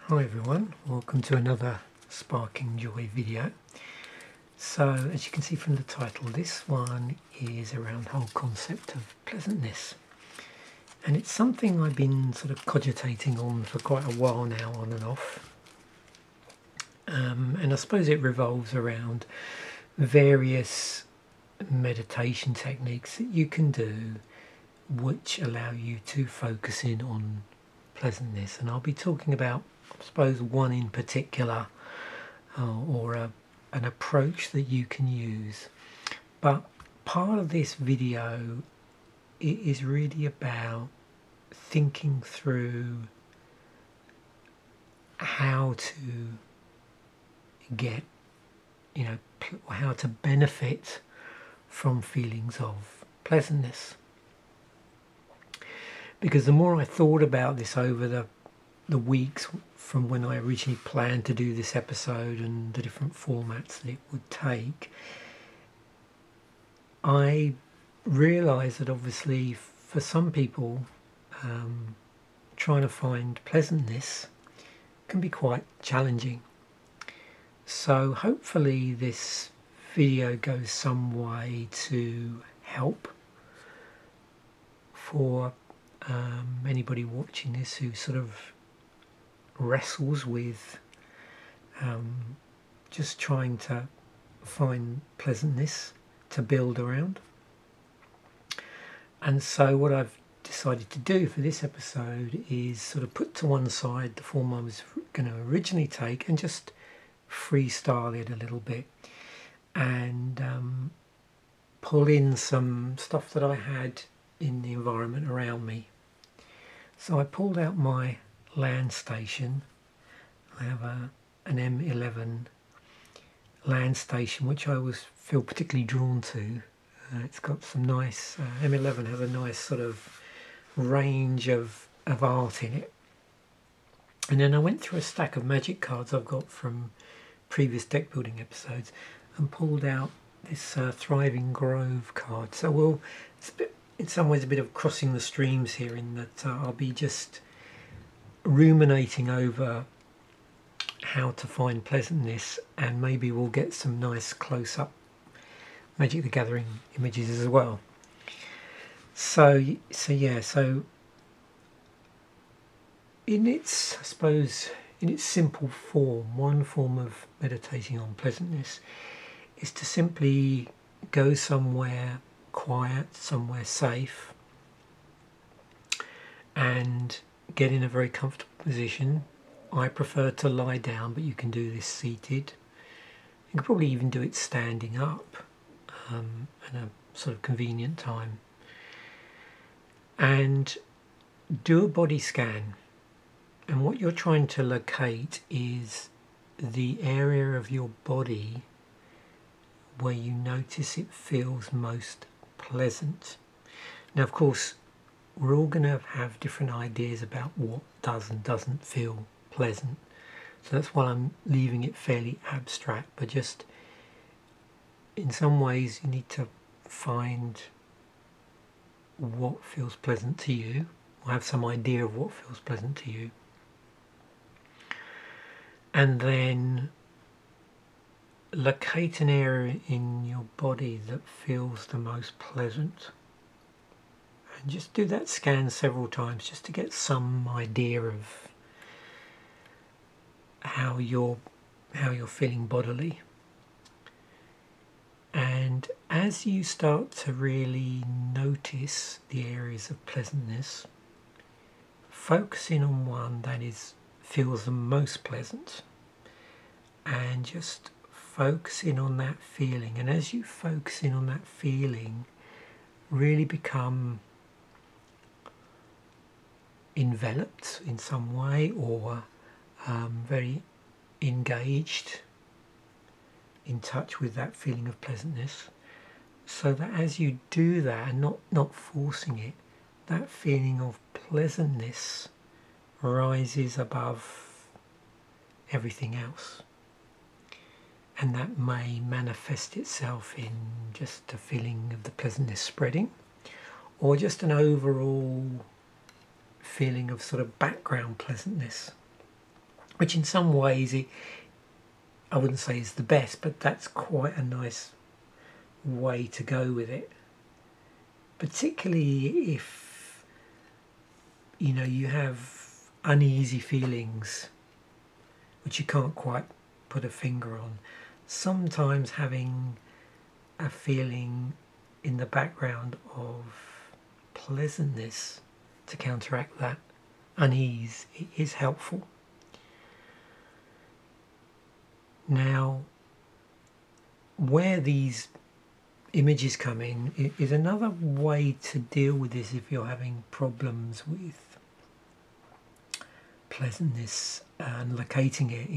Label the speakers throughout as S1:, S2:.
S1: Hi everyone, welcome to another Sparking Joy video. So as you can see from the title, this one is around the whole concept of pleasantness. And it's something I've been sort of cogitating on for quite a while now, on and off. And I suppose it revolves around various meditation techniques that you can do which allow you to focus in on pleasantness. And I'll be talking about, I suppose, one in particular, or an approach that you can use. But part of this video is really about thinking through how to get, how to benefit from feelings of pleasantness. Because the more I thought about this over the weeks from when I originally planned to do this episode and the different formats that it would take, I realised that obviously for some people trying to find pleasantness can be quite challenging. So hopefully this video goes some way to help for anybody watching this who sort of wrestles with just trying to find pleasantness to build around. And so what I've decided to do for this episode is sort of put to one side the form I was going to originally take and just freestyle it a little bit and pull in some stuff that I had in the environment around me. So I pulled out my land station. I have an M11 land station which I always feel particularly drawn to. It's got some nice, M11 has a nice sort of range of art in it. And then I went through a stack of magic cards I've got from previous deck building episodes and pulled out this Thriving Grove card. So it's in some ways a bit of crossing the streams here, in that I'll be just ruminating over how to find pleasantness, and maybe we'll get some nice close-up Magic the Gathering images as well. So in its, I suppose, in its simple form, one form of meditating on pleasantness is to simply go somewhere quiet, somewhere safe, and get in a very comfortable position. I prefer to lie down, but you can do this seated. You can probably even do it standing up at a sort of convenient time. And do a body scan. And what you're trying to locate is the area of your body where you notice it feels most pleasant. Now, of course, we're all going to have different ideas about what does and doesn't feel pleasant. So that's why I'm leaving it fairly abstract, but just in some ways you need to find what feels pleasant to you, or have some idea of what feels pleasant to you. And then locate an area in your body that feels the most pleasant. And just do that scan several times just to get some idea of how you're feeling bodily. And as you start to really notice the areas of pleasantness, focus in on one that feels the most pleasant, and just focus in on that feeling. And as you focus in on that feeling, really become enveloped in some way, or very engaged, in touch with that feeling of pleasantness, so that as you do that, and not forcing it, that feeling of pleasantness rises above everything else. And that may manifest itself in just a feeling of the pleasantness spreading, or just an overall feeling of sort of background pleasantness. which in some ways I wouldn't say is the best, but that's quite a nice way to go with it. Particularly if, you know, you have uneasy feelings which you can't quite put a finger on. Sometimes having a feeling in the background of pleasantness to counteract that unease is helpful. Now, where these images come in is another way to deal with this if you're having problems with pleasantness and locating it.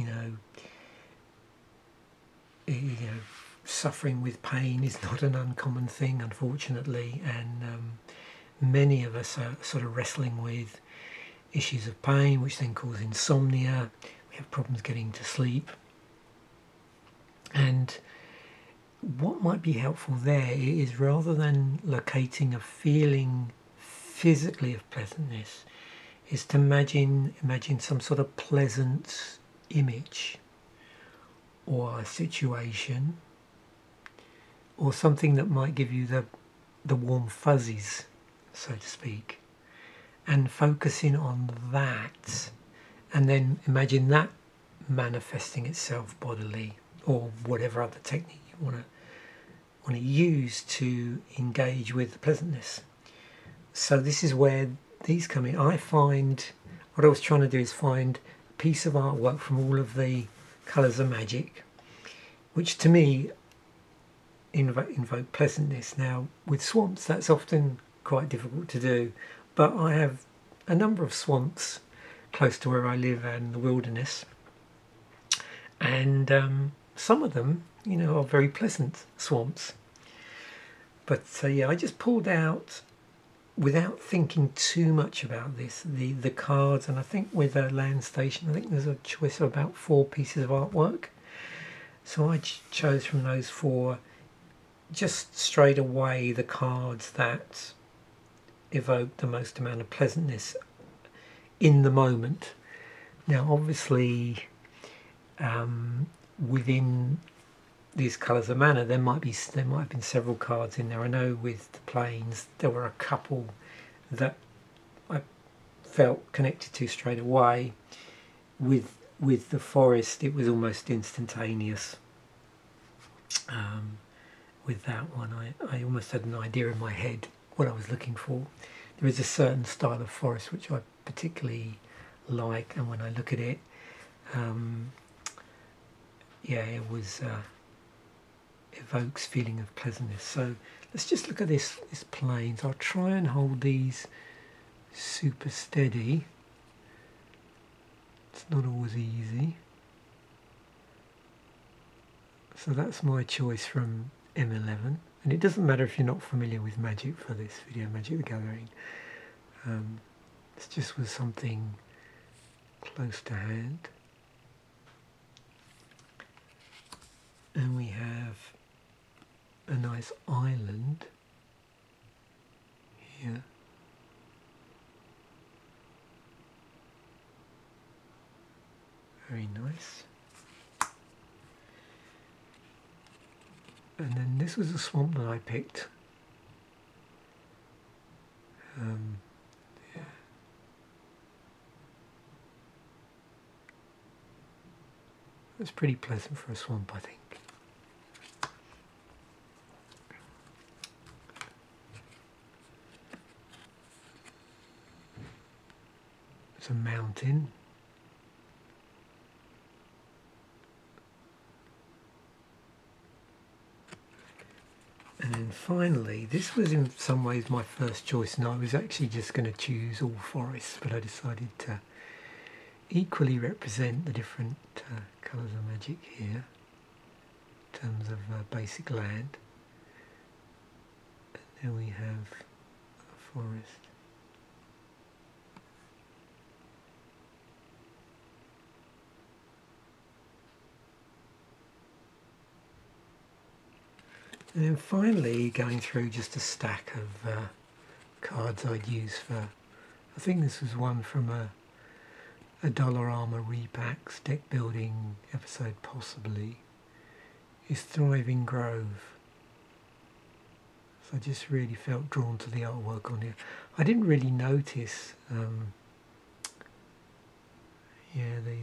S1: Suffering with pain is not an uncommon thing, unfortunately, and many of us are sort of wrestling with issues of pain, which then cause insomnia. We have problems getting to sleep. And what might be helpful there is, rather than locating a feeling physically of pleasantness, is to imagine some sort of pleasant image or a situation or something that might give you the warm fuzzies, so to speak, and focusing on that, and then imagine that manifesting itself bodily, or whatever other technique you want to use to engage with the pleasantness. So this is where these come in. I find what I was trying to do is find a piece of artwork from all of the colours of magic, which to me invoke pleasantness. Now, with swamps, that's often quite difficult to do, but I have a number of swamps close to where I live and the wilderness, and some of them, are very pleasant swamps. But I just pulled out, without thinking too much about this, the cards, and I think with a land station, I think there's a choice of about 4 pieces of artwork. So I chose from those 4 just straight away the cards that evoke the most amount of pleasantness in the moment. Now, obviously, within these colours of mana, there might have been several cards in there. I know with the plains there were a couple that I felt connected to straight away. With the forest, it was almost instantaneous. With that one, I almost had an idea in my head what I was looking for. There is a certain style of forest which I particularly like, and when I look at it, it was evokes feeling of pleasantness. So let's just look at this plains. I'll try and hold these super steady. It's not always easy. So that's my choice from M11, and it doesn't matter if you're not familiar with magic for this video, Magic the Gathering. It's just with something close to hand. And we have a nice island here. Very nice. And then this was a swamp that I picked. It's pretty pleasant for a swamp, I think. It's a mountain. And then finally, this was in some ways my first choice, and I was actually just going to choose all forests, but I decided to equally represent the different colours of magic here in terms of basic land. And then we have a forest. And then finally going through just a stack of cards I'd use for, I think this was one from a a Dollar Armor Repacks deck building episode possibly is Thriving Grove. So I just really felt drawn to the artwork on here. I didn't really notice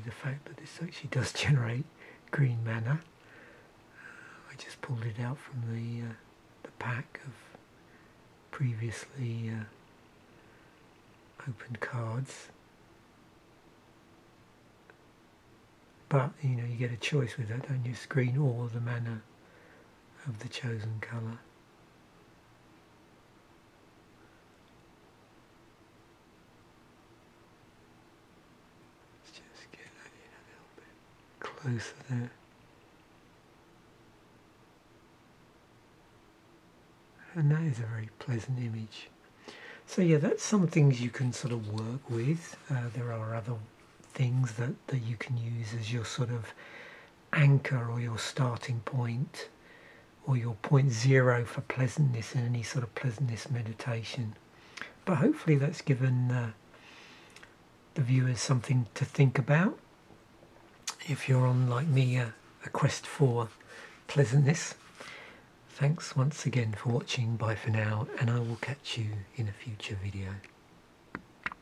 S1: the fact that this actually does generate green mana. I just pulled it out from the pack of previously opened cards. But you get a choice with that, don't you? It's green or the mana of the chosen colour. Let's just get that in a little bit closer there. And that is a very pleasant image. So yeah, that's some things you can sort of work with. There are other things that you can use as your sort of anchor or your starting point or your point zero for pleasantness in any sort of pleasantness meditation. But hopefully that's given the viewers something to think about. If you're on, like me, a quest for pleasantness. Thanks once again for watching. Bye for now, and I will catch you in a future video.